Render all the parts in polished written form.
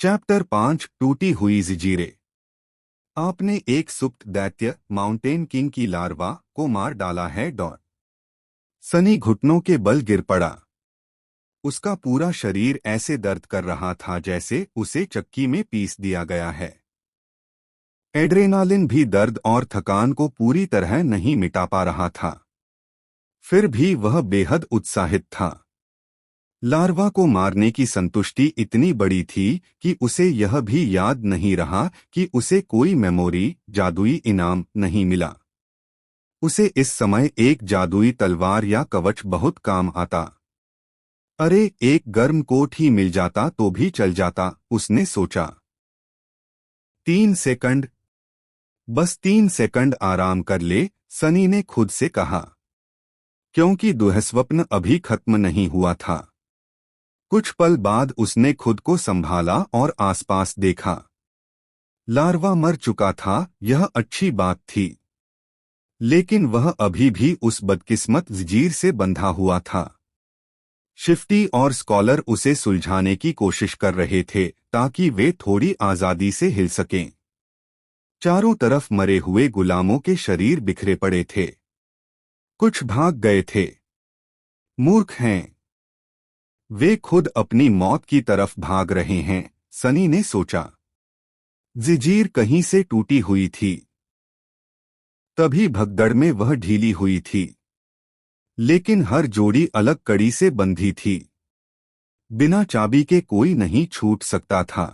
Chapter 5 टूटी हुई जंजीरें। आपने एक सुप्त दैत्य माउंटेन किंग की लार्वा को मार डाला है डॉन। सनी घुटनों के बल गिर पड़ा। उसका पूरा शरीर ऐसे दर्द कर रहा था जैसे उसे चक्की में पीस दिया गया है। एड्रेनालिन भी दर्द और थकान को पूरी तरह नहीं मिटा पा रहा था। फिर भी वह बेहद उत्साहित था। लार्वा को मारने की संतुष्टि इतनी बड़ी थी कि उसे यह भी याद नहीं रहा कि उसे कोई मेमोरी जादुई इनाम नहीं मिला। उसे इस समय एक जादुई तलवार या कवच बहुत काम आता। अरे, एक गर्म कोट ही मिल जाता तो भी चल जाता, उसने सोचा। 3 सेकंड, बस 3 सेकंड आराम कर ले, सनी ने खुद से कहा, क्योंकि दुःस्वप्न अभी खत्म नहीं हुआ था। कुछ पल बाद उसने खुद को संभाला और आसपास देखा। लार्वा मर चुका था, यह अच्छी बात थी। लेकिन वह अभी भी उस बदकिस्मत जंजीर से बंधा हुआ था। शिफ्टी और स्कॉलर उसे सुलझाने की कोशिश कर रहे थे ताकि वे थोड़ी आजादी से हिल सकें। चारों तरफ मरे हुए गुलामों के शरीर बिखरे पड़े थे। कुछ भाग गए थे। मूर्ख हैं, वे खुद अपनी मौत की तरफ भाग रहे हैं, सनी ने सोचा। जंजीर कहीं से टूटी हुई थी। तभी भगदड़ में वह ढीली हुई थी, लेकिन हर जोड़ी अलग कड़ी से बंधी थी। बिना चाबी के कोई नहीं छूट सकता था।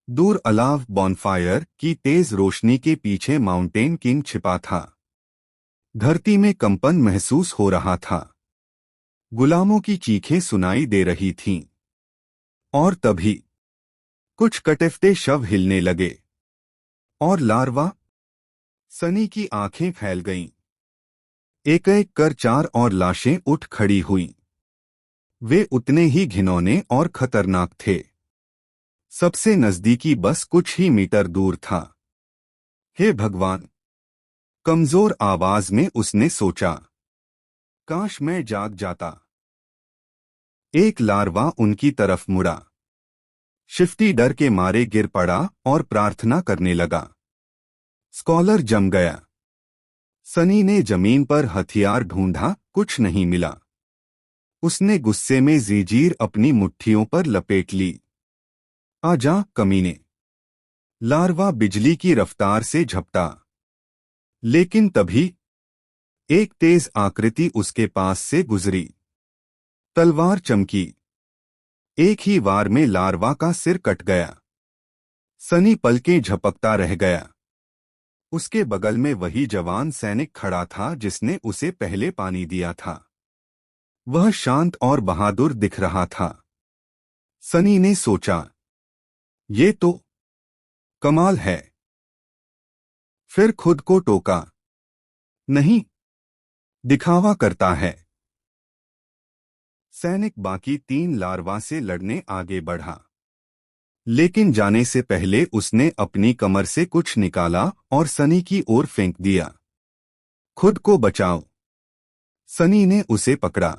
दूर अलाव बॉनफायर की तेज रोशनी के पीछे माउंटेन किंग छिपा था। धरती में कंपन महसूस हो रहा था। गुलामों की चीखें सुनाई दे रही थीं। और तभी कुछ कटेफटे शव हिलने लगे। और लार्वा। सनी की आंखें फैल गईं। एक एक कर 4 और लाशें उठ खड़ी हुईं। वे उतने ही घिनौने और खतरनाक थे। सबसे नजदीकी बस कुछ ही मीटर दूर था। हे भगवान! कमजोर आवाज में उसने सोचा। काश मैं जाग जाता। एक लार्वा उनकी तरफ मुड़ा। शिफ्टी डर के मारे गिर पड़ा और प्रार्थना करने लगा। स्कॉलर जम गया। सनी ने जमीन पर हथियार ढूंढा, कुछ नहीं मिला। उसने गुस्से में जंजीर अपनी मुट्ठियों पर लपेट ली। आजा, कमीने! लार्वा बिजली की रफ्तार से झपटा। लेकिन तभी एक तेज आकृति उसके पास से गुजरी। तलवार चमकी। एक ही वार में लार्वा का सिर कट गया। सनी पलकें झपकता रह गया। उसके बगल में वही जवान सैनिक खड़ा था जिसने उसे पहले पानी दिया था। वह शांत और बहादुर दिख रहा था। सनी ने सोचा, ये तो कमाल है। फिर खुद को टोका, नहीं, दिखावा करता है। सैनिक बाकी 3 लार्वा से लड़ने आगे बढ़ा। लेकिन जाने से पहले उसने अपनी कमर से कुछ निकाला और सनी की ओर फेंक दिया। खुद को बचाओ! सनी ने उसे पकड़ा।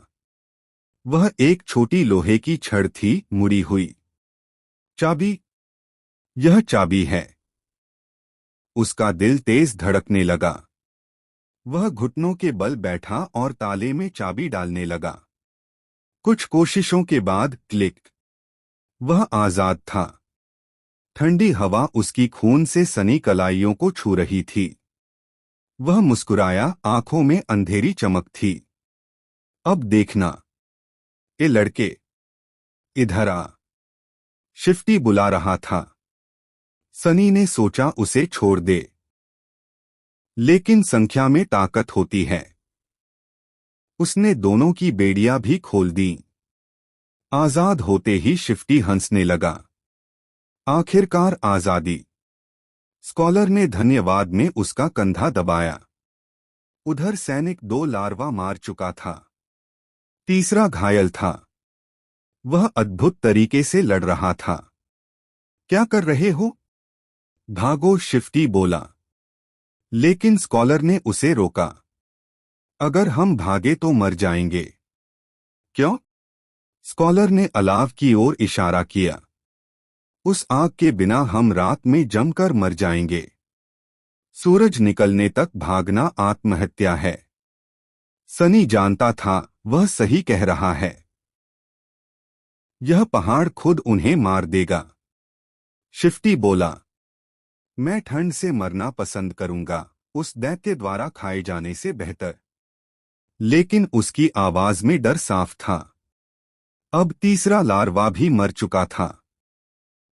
वह एक छोटी लोहे की छड़ थी, मुड़ी हुई। चाबी! यह चाबी है। उसका दिल तेज धड़कने लगा। वह घुटनों के बल बैठा और ताले में चाबी डालने लगा। कुछ कोशिशों के बाद क्लिक! वह आजाद था। ठंडी हवा उसकी खून से सनी कलाइयों को छू रही थी। वह मुस्कुराया, आंखों में अंधेरी चमक थी। अब देखना। ए लड़के, इधर आ! शिफ्टी बुला रहा था। सनी ने सोचा उसे छोड़ दे। लेकिन संख्या में ताकत होती है। उसने दोनों की बेड़ियां भी खोल दीं। आजाद होते ही शिफ्टी हंसने लगा। आखिरकार आजादी! स्कॉलर ने धन्यवाद में उसका कंधा दबाया। उधर सैनिक 2 लार्वा मार चुका था। तीसरा घायल था। वह अद्भुत तरीके से लड़ रहा था। क्या कर रहे हो? भागो, शिफ्टी बोला। लेकिन स्कॉलर ने उसे रोका। अगर हम भागे तो मर जाएंगे। क्यों? स्कॉलर ने अलाव की ओर इशारा किया। उस आग के बिना हम रात में जमकर मर जाएंगे। सूरज निकलने तक भागना आत्महत्या है। सनी जानता था वह सही कह रहा है। यह पहाड़ खुद उन्हें मार देगा। शिफ्टी बोला, मैं ठंड से मरना पसंद करूंगा, उस दैत्य द्वारा खाए जाने से बेहतर। लेकिन उसकी आवाज में डर साफ था। अब तीसरा लार्वा भी मर चुका था।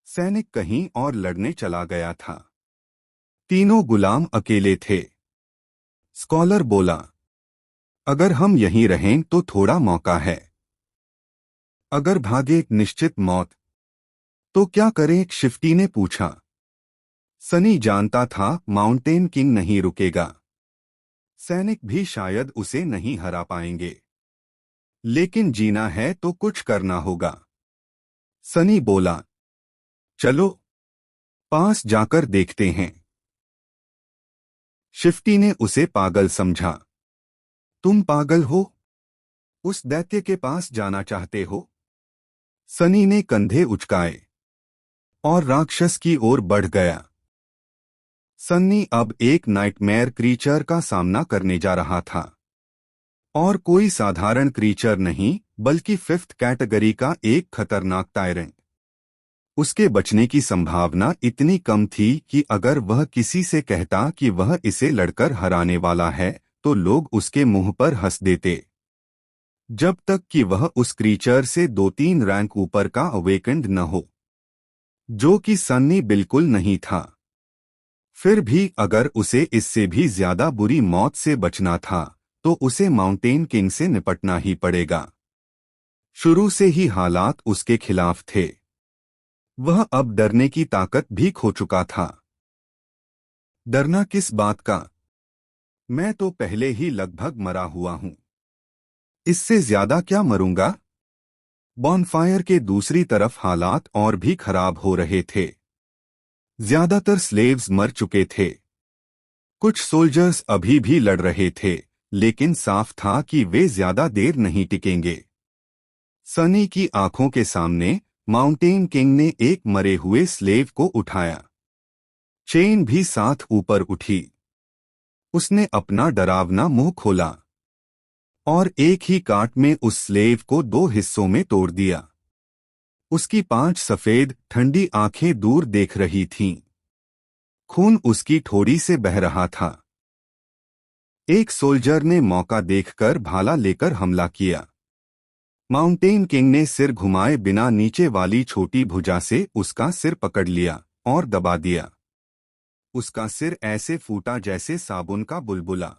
सैनिक कहीं और लड़ने चला गया था। तीनों गुलाम अकेले थे। स्कॉलर बोला, अगर हम यहीं रहें तो थोड़ा मौका है। अगर भागे निश्चित मौत। तो क्या करें? शिफ्टी ने पूछा। सनी जानता था माउंटेन किंग नहीं रुकेगा। सैनिक भी शायद उसे नहीं हरा पाएंगे। लेकिन जीना है तो कुछ करना होगा। सनी बोला, चलो पास जाकर देखते हैं। शिफ्टी ने उसे पागल समझा। तुम पागल हो? उस दैत्य के पास जाना चाहते हो? सनी ने कंधे उचकाए और राक्षस की ओर बढ़ गया। सन्नी अब एक नाइटमेयर क्रीचर का सामना करने जा रहा था। और कोई साधारण क्रीचर नहीं, बल्कि फिफ्थ कैटेगरी का एक खतरनाक टायरेंट। उसके बचने की संभावना इतनी कम थी कि अगर वह किसी से कहता कि वह इसे लड़कर हराने वाला है, तो लोग उसके मुंह पर हंस देते। जब तक कि वह उस क्रीचर से 2-3 रैंक ऊपर का अवेकेंड न हो, जो कि सन्नी बिल्कुल नहीं था। फिर भी अगर उसे इससे भी ज्यादा बुरी मौत से बचना था, तो उसे माउंटेन किंग से निपटना ही पड़ेगा। शुरू से ही हालात उसके खिलाफ थे। वह अब डरने की ताकत भी खो चुका था। डरना किस बात का? मैं तो पहले ही लगभग मरा हुआ हूं। इससे ज्यादा क्या मरूंगा? बॉनफायर के दूसरी तरफ हालात और भी खराब हो रहे थे। ज्यादातर स्लेव्स मर चुके थे। कुछ सोल्जर्स अभी भी लड़ रहे थे, लेकिन साफ था कि वे ज्यादा देर नहीं टिकेंगे। सनी की आंखों के सामने माउंटेन किंग ने एक मरे हुए स्लेव को उठाया। चेन भी साथ ऊपर उठी। उसने अपना डरावना मुंह खोला और एक ही काट में उस स्लेव को 2 हिस्सों में तोड़ दिया। उसकी 5 सफेद ठंडी आंखें दूर देख रही थीं। खून उसकी ठोड़ी से बह रहा था। एक सोल्जर ने मौका देखकर भाला लेकर हमला किया। माउंटेन किंग ने सिर घुमाए बिना नीचे वाली छोटी भुजा से उसका सिर पकड़ लिया और दबा दिया। उसका सिर ऐसे फूटा जैसे साबुन का बुलबुला।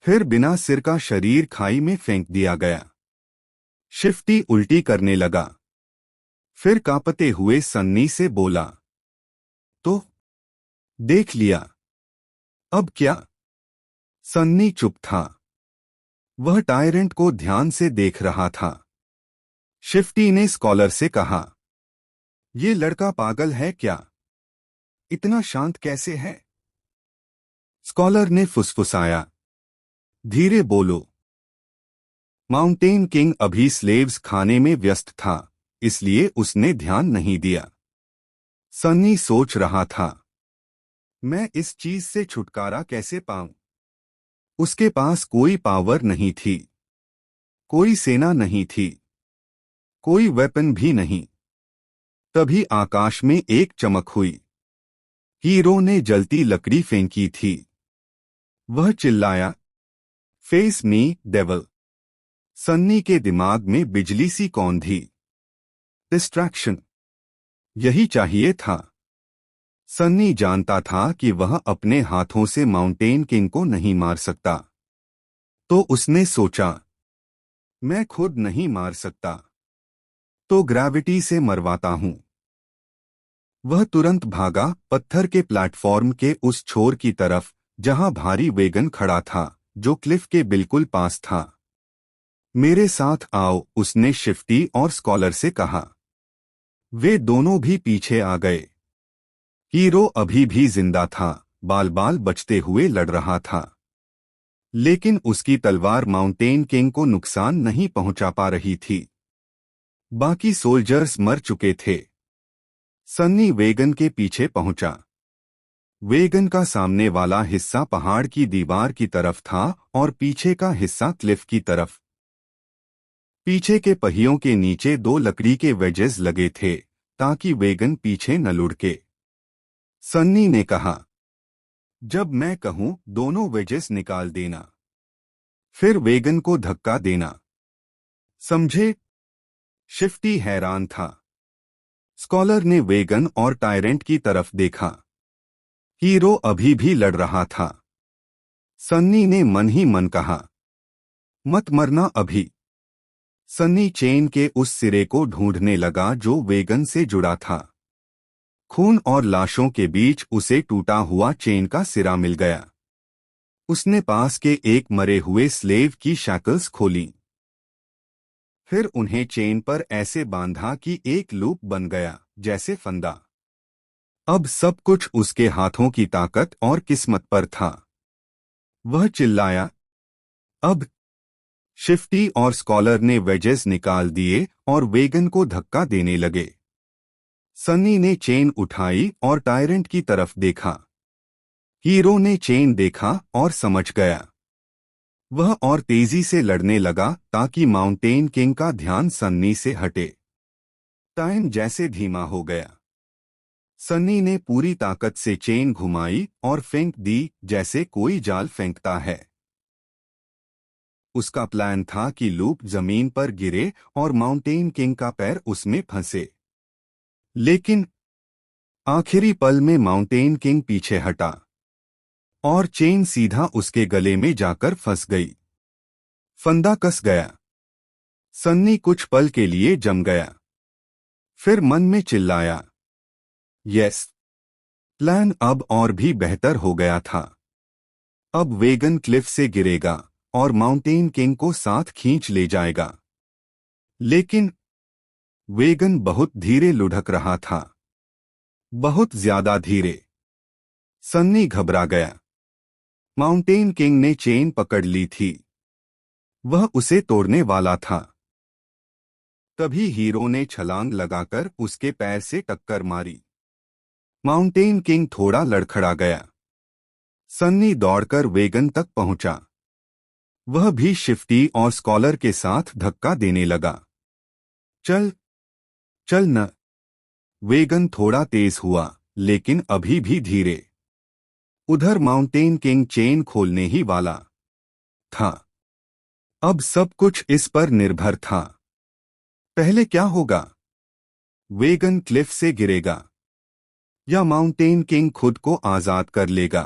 फिर बिना सिर का शरीर खाई में फेंक दिया गया। शिफ्टी उल्टी करने लगा। फिर कांपते हुए सन्नी से बोला, तो देख लिया, अब क्या? सन्नी चुप था। वह टायरेंट को ध्यान से देख रहा था। शिफ्टी ने स्कॉलर से कहा, ये लड़का पागल है क्या? इतना शांत कैसे है? स्कॉलर ने फुसफुसाया, धीरे बोलो। माउंटेन किंग अभी स्लेव्स खाने में व्यस्त था, इसलिए उसने ध्यान नहीं दिया। सन्नी सोच रहा था, मैं इस चीज से छुटकारा कैसे पाऊं? उसके पास कोई पावर नहीं थी, कोई सेना नहीं थी, कोई वेपन भी नहीं। तभी आकाश में एक चमक हुई। हीरो ने जलती लकड़ी फेंकी थी। वह चिल्लाया, फेस मी डेविल। सन्नी के दिमाग में बिजली सी कौंधी। डिस्ट्रैक्शन, यही चाहिए था। सन्नी जानता था कि वह अपने हाथों से माउंटेन किंग को नहीं मार सकता। तो उसने सोचा, मैं खुद नहीं मार सकता, तो ग्रेविटी से मरवाता हूं। वह तुरंत भागा पत्थर के प्लेटफॉर्म के उस छोर की तरफ जहां भारी वैगन खड़ा था, जो क्लिफ के बिल्कुल पास था। मेरे साथ आओ, उसने शिफ्टी और स्कॉलर से कहा। वे दोनों भी पीछे आ गए। हीरो अभी भी जिंदा था, बाल बाल बचते हुए लड़ रहा था। लेकिन उसकी तलवार माउंटेन किंग को नुकसान नहीं पहुंचा पा रही थी। बाकी सोल्जर्स मर चुके थे। सन्नी वेगन के पीछे पहुंचा। वेगन का सामने वाला हिस्सा पहाड़ की दीवार की तरफ था और पीछे का हिस्सा क्लिफ की तरफ। पीछे के पहियों के नीचे 2 लकड़ी के वेजेस लगे थे ताकि वेगन पीछे न लुढ़के। सन्नी ने कहा, जब मैं कहूं दोनों वेजेस निकाल देना, फिर वेगन को धक्का देना, समझे? शिफ्टी हैरान था। स्कॉलर ने वेगन और टायरेंट की तरफ देखा। हीरो अभी भी लड़ रहा था। सन्नी ने मन ही मन कहा, मत मरना अभी। सन्नी चेन के उस सिरे को ढूंढने लगा जो वेगन से जुड़ा था। खून और लाशों के बीच उसे टूटा हुआ चेन का सिरा मिल गया। उसने पास के एक मरे हुए स्लेव की शैकल्स खोली। फिर उन्हें चेन पर ऐसे बांधा कि एक लूप बन गया, जैसे फंदा। अब सब कुछ उसके हाथों की ताकत और किस्मत पर था। वह चिल्लाया, अब। शिफ्टी और स्कॉलर ने वेजेस निकाल दिए और वेगन को धक्का देने लगे। सन्नी ने चेन उठाई और टायरेंट की तरफ देखा। हीरो ने चेन देखा और समझ गया। वह और तेजी से लड़ने लगा ताकि माउंटेन किंग का ध्यान सन्नी से हटे। टाइम जैसे धीमा हो गया। सन्नी ने पूरी ताकत से चेन घुमाई और फेंक दी जैसे कोई जाल फेंकता है। उसका प्लान था कि लूप जमीन पर गिरे और माउंटेन किंग का पैर उसमें फंसे। लेकिन आखिरी पल में माउंटेन किंग पीछे हटा और चेन सीधा उसके गले में जाकर फंस गई। फंदा कस गया। सन्नी कुछ पल के लिए जम गया। फिर मन में चिल्लाया, यस। प्लान अब और भी बेहतर हो गया था। अब वेगन क्लिफ से गिरेगा और माउंटेन किंग को साथ खींच ले जाएगा। लेकिन वेगन बहुत धीरे लुढ़क रहा था, बहुत ज्यादा धीरे। सन्नी घबरा गया। माउंटेन किंग ने चेन पकड़ ली थी। वह उसे तोड़ने वाला था। तभी हीरो ने छलांग लगाकर उसके पैर से टक्कर मारी। माउंटेन किंग थोड़ा लड़खड़ा गया। सन्नी दौड़कर वेगन तक पहुंचा। वह भी शिफ्टी और स्कॉलर के साथ धक्का देने लगा। चल, चल न। वेगन थोड़ा तेज हुआ, लेकिन अभी भी धीरे। उधर माउंटेन किंग चेन खोलने ही वाला था। अब सब कुछ इस पर निर्भर था। पहले क्या होगा? वेगन क्लिफ से गिरेगा या माउंटेन किंग खुद को आजाद कर लेगा?